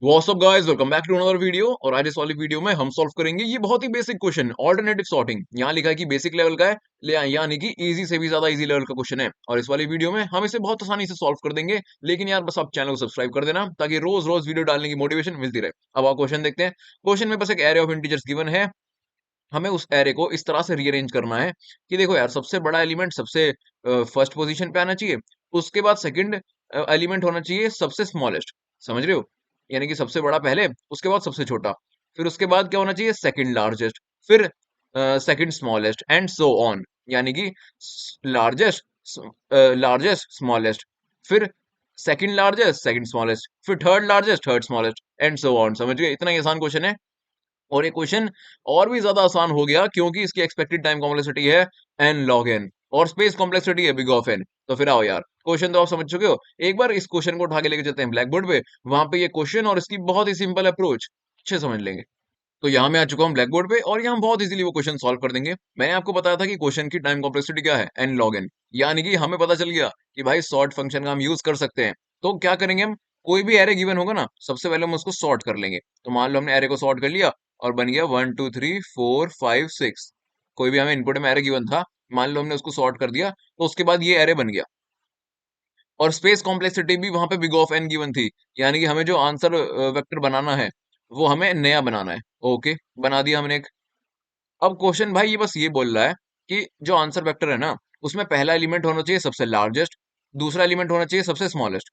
WhatsApp guys, welcome back to another video. और आज इस वाली वीडियो में हम सॉल्व करेंगे ये बहुत ही बेसिक क्वेश्चन, ऑल्टरनेटिव सॉर्टिंग। यहाँ लिखा है कि बेसिक लेवल का है, यानी कि इजी से भी ज्यादा इजी लेवल का क्वेश्चन है। और इस वाली वीडियो में हम इसे बहुत आसानी से सॉल्व कर देंगे। लेकिन यार बस आप चैनल को सब्सक्राइब कर देना ताकि रोज रोज वीडियो डालने की मोटिवेशन मिलती रहे। अब आप क्वेश्चन देखते हैं। क्वेश्चन में बस एक एरे ऑफ इंटीजर्स गिवन है। हमें उस एरे को इस तरह से रीअरेंज करना है कि देखो यार, सबसे बड़ा एलिमेंट सबसे फर्स्ट पोजीशन पे आना चाहिए। उसके बाद सेकंड एलिमेंट होना चाहिए सबसे स्मॉलेस्ट। समझ रहे हो? यानी कि सबसे बड़ा पहले, उसके बाद सबसे छोटा, फिर उसके बाद क्या होना चाहिए, सेकंड लार्जेस्ट, फिर second smallest and so on. यानी कि लार्जेस्ट, लार्जेस्ट, स्मॉलेस्ट, फिर सेकंड लार्जेस्ट, सेकंड स्मॉलेस्ट, फिर third largest, third smallest and so on. समझ गए? इतना ही आसान क्वेश्चन है। और ये क्वेश्चन और भी ज्यादा आसान हो गया क्योंकि इसकी एक्सपेक्टेड टाइम कॉम्प्लेक्सिटी है n log n और स्पेस कॉम्प्लेक्सिटी है बिग ऑफ n। तो फिर आओ यार, क्वेश्चन तो आप समझ चुके हो। एक बार इस क्वेश्चन को उठा के लेके चलते हैं ब्लैक बोर्ड पे। वहां पे ये क्वेश्चन और इसकी बहुत ही सिंपल अप्रोच अच्छे समझ लेंगे। तो यहाँ मैं आ चुका हूँ ब्लैक बोर्ड पे और यहाँ बहुत इजीली वो क्वेश्चन सॉल्व कर देंगे। मैंने आपको बताया था कि क्वेश्चन की टाइम कॉम्प्लेक्सिटी क्या है, n log n। यानी कि हमें पता चल गया कि भाई सॉर्ट फंक्शन का हम यूज कर सकते हैं। तो क्या करेंगे हम, कोई भी एरे गिवन होगा ना, सबसे पहले हम उसको सॉर्ट कर लेंगे। तो मान लो हमने एरे को सॉर्ट कर लिया और बन गया 1 2 3 4 5 6। कोई भी हमें इनपुट में एरे गिवन था, मान लो हमने उसको सॉर्ट कर दिया, तो उसके बाद ये एरे बन गया। और स्पेस कॉम्प्लेक्सिटी भी वहां पे बिग ऑफ एन गिवन थी। यानी कि हमें जो आंसर वेक्टर बनाना है वो हमें नया बनाना है। ओके, बना दिया हमने एक। अब क्वेश्चन भाई ये बस ये बोल रहा है कि जो आंसर वेक्टर है ना, उसमें पहला एलिमेंट होना चाहिए सबसे लार्जेस्ट, दूसरा एलिमेंट होना चाहिए सबसे स्मॉलेस्ट,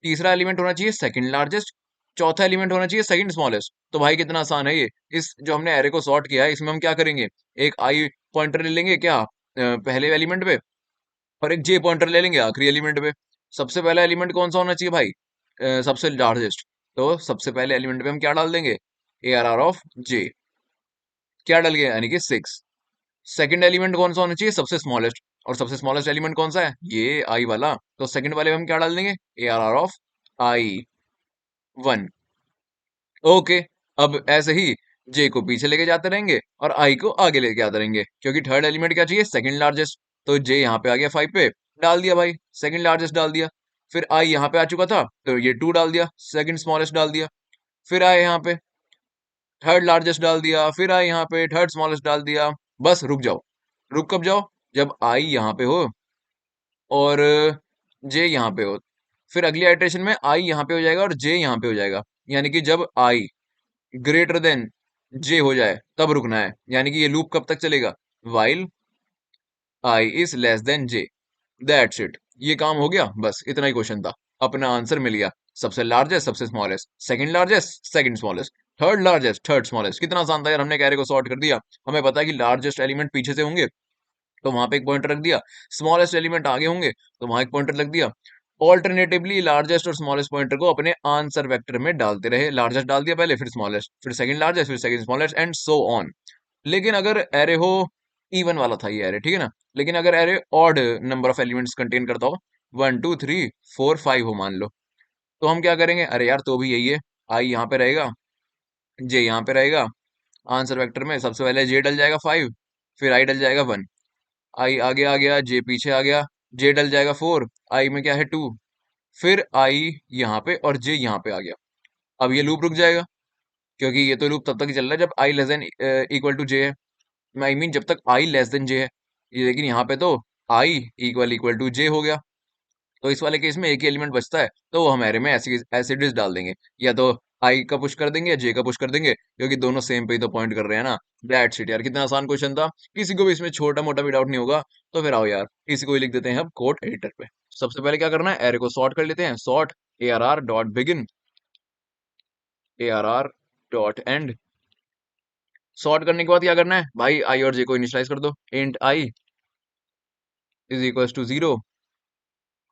तीसरा एलिमेंट होना चाहिए सेकंड लार्जेस्ट, चौथा एलिमेंट होना चाहिए सेकंड स्मॉलेस्ट। तो भाई कितना आसान है ये। इस जो हमने एरे को सॉर्ट किया है इसमें हम क्या करेंगे, एक आई पॉइंटर ले लेंगे क्या, पहले एलिमेंट पे, और एक जे पॉइंटर ले लेंगे आखिरी एलिमेंट पे। सबसे पहला एलिमेंट कौन सा होना चाहिए भाई, सबसे लार्जेस्ट। तो सबसे पहले एलिमेंट पे हम क्या डाल देंगे, ए आर आर ऑफ जे। क्या डल गया, यानी कि 6। सेकंड एलिमेंट कौन सा होना चाहिए, सबसे स्मॉलेस्ट। और सबसे स्मॉलेस्ट एलिमेंट कौन सा है, ये आई वाला। तो सेकंड वाले में हम क्या डाल देंगे, A R R of I 1। Okay. अब ऐसे ही जे को पीछे लेके जाते रहेंगे और आई को आगे लेके आते रहेंगे, क्योंकि थर्ड एलिमेंट क्या चाहिए, सेकंड लार्जेस्ट। तो जे यहाँ पे आ गया 5 पे, डाल दिया भाई, सेकंड लार्जेस्ट डाल दिया। फिर आई यहाँ पे आ चुका था तो ये 2 डाल दिया, सेकंड स्मॉलेस्ट डाल दिया। फिर आए यहाँ पे, थर्ड लार्जेस्ट डाल दिया। फिर आए यहाँ पे, थर्ड स्मॉलेस्ट डाल दिया। बस रुक जाओ। रुक कब जाओ, जब आई यहाँ पे हो और जे यहाँ पे हो। फिर अगली आइटरेशन में आई यहाँ पे हो जाएगा और जे यहाँ पे हो जाएगा। यानी कि जब आई ग्रेटर देन जे हो जाए तब रुकना है। यानी कि ये लूप कब तक चलेगा, while I is less than J. That's it, ये काम हो गया। बस इतना ही क्वेश्चन था, अपना आंसर मिल गया। सबसे लार्जेस्ट सबसे smallest, second largest second smallest, third largest third smallest. कितना आसान था यार, हमने कैरे को सॉर्ट कर दिया। हमें पता है कि लार्जेस्ट एलिमेंट पीछे से होंगे तो वहां पे एक पॉइंटर रख दिया, स्मॉलेस्ट एलिमेंट आगे होंगे तो वहां एक पॉइंटर रख दिया। ऑल्टरनेटिवली लार्जेस्ट और स्मॉलेस्ट पॉइंटर को अपने आंसर वेक्टर में डालते रहे। लार्जेस्ट डाल दिया पहले, फिर स्मॉलेस्ट, फिर सेकंड लार्जेस्ट, फिर second smallest and so on. लेकिन अगर एरे हो, इवन वाला था ये एरे, ठीक है ना। लेकिन अगर array odd number of elements contain करता हो, 1 2 3 4 5 हो मान लो, तो हम क्या करेंगे, अरे यार तो भी यही है। आई यहाँ पे रहेगा, जे यहाँ पे रहेगा। आंसर वेक्टर में सबसे पहले जे डल जाएगा 5, फिर आई डल जाएगा 1। आई आगे आ गया, जे पीछे आ गया, जे डल जाएगा 4, आई में क्या है 2। फिर आई यहाँ पे और जे यहाँ पे आ गया। अब ये लूप रुक जाएगा, क्योंकि ये तो लूप तब तक ही चल रहा है जब आई लेस देन इक्वल टू जे है। आई मीन जब तक आई लेस देन जे है ये। लेकिन यहाँ पे तो आई इक्वल इक्वल टू जे हो गया। तो इस वाले केस में एक ही एलिमेंट बचता है, तो वो हम एरे में एसिड्स डाल देंगे। या तो आई का पुश कर देंगे या जे का पुश कर देंगे, क्योंकि दोनों सेम पे ही तो पॉइंट कर रहे हैं ना। दैट्स इट यार, कितना आसान क्वेश्चन था। किसी को भी इसमें छोटा मोटा भी डाउट नहीं होगा। तो फिर आओ यार, इसी को ही लिख देते हैं अब कोड एडिटर पे। सबसे पहले क्या करना है, एरे को सॉर्ट कर लेते हैं। Sort A R R dot begin, A R R dot and. Sort करने के बाद क्या करना है भाई, आई और जे को इनिशियलाइज कर दो। Int i is equal to 0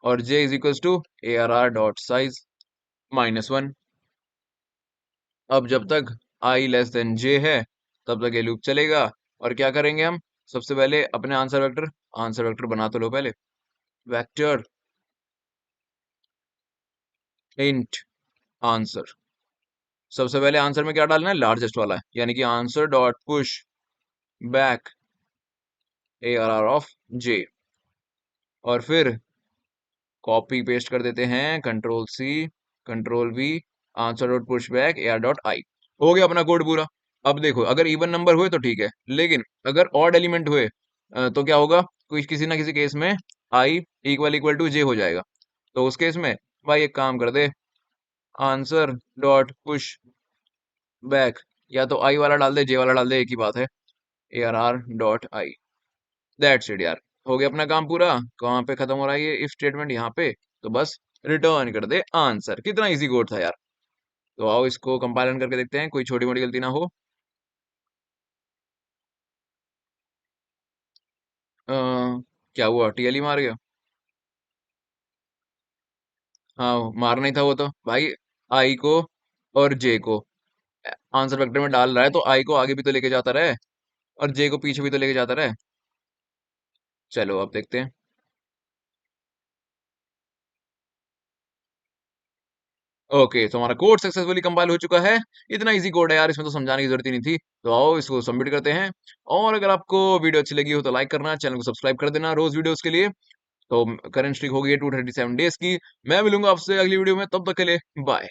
और j is equal to A R R dot size -1। अब जब तक आई लेस देन जे है तब तक ये लूप चलेगा। और क्या करेंगे हम, सबसे पहले अपने आंसर वेक्टर बना तो लो पहले। वेक्टर इंट आंसर, सबसे पहले आंसर में क्या डालना है, लार्जेस्ट वाला, यानी कि answer dot push back A R R of j. और फिर कॉपी पेस्ट कर देते हैं, control C control V, answer dot push back AR dot i. हो गया अपना कोड पूरा। अब देखो अगर इवन नंबर हुए तो ठीक है, लेकिन अगर ऑड एलिमेंट हुए तो क्या होगा, कुछ किसी ना किसी केस में आई इक्वल टू जे हो जाएगा। तो उस केस में भाई एक काम कर दे, आंसर डॉट पुश बैक, या तो आई वाला डाल दे जे वाला डाल दे, एक ही बात है, ARR dot I. That's it यार, हो गया अपना काम पूरा। कहाँ पे खत्म हो रहा है ये इफ स्टेटमेंट, यहाँ पे। तो बस रिटर्न कर दे आंसर। कितना इजी कोड था यार। तो आओ इसको कंपाइलन करके देखते हैं, कोई छोटी मोटी गलती ना हो। अ, क्या हुआ, TLE मार गया? हाँ मारना ही था वो तो भाई। आई को और जे को आंसर वेक्टर में डाल रहा है, तो आई को आगे भी तो लेके जाता रहे और जे को पीछे भी तो लेके जाता रहे। चलो अब देखते हैं। ओके, तो हमारा कोड सक्सेसफुली कंपाइल हो चुका है। इतना इजी कोड है यार, इसमें तो समझाने की जरूरत ही नहीं थी। तो आओ इसको सबमिट करते हैं। और अगर आपको वीडियो अच्छी लगी हो तो लाइक करना, चैनल को सब्सक्राइब कर देना रोज वीडियोस के लिए। तो करंट स्ट्रिक हो गई है 237 डेज की। मैं मिलूंगा आपसे अगली वीडियो में, तब तक के लिए बाय।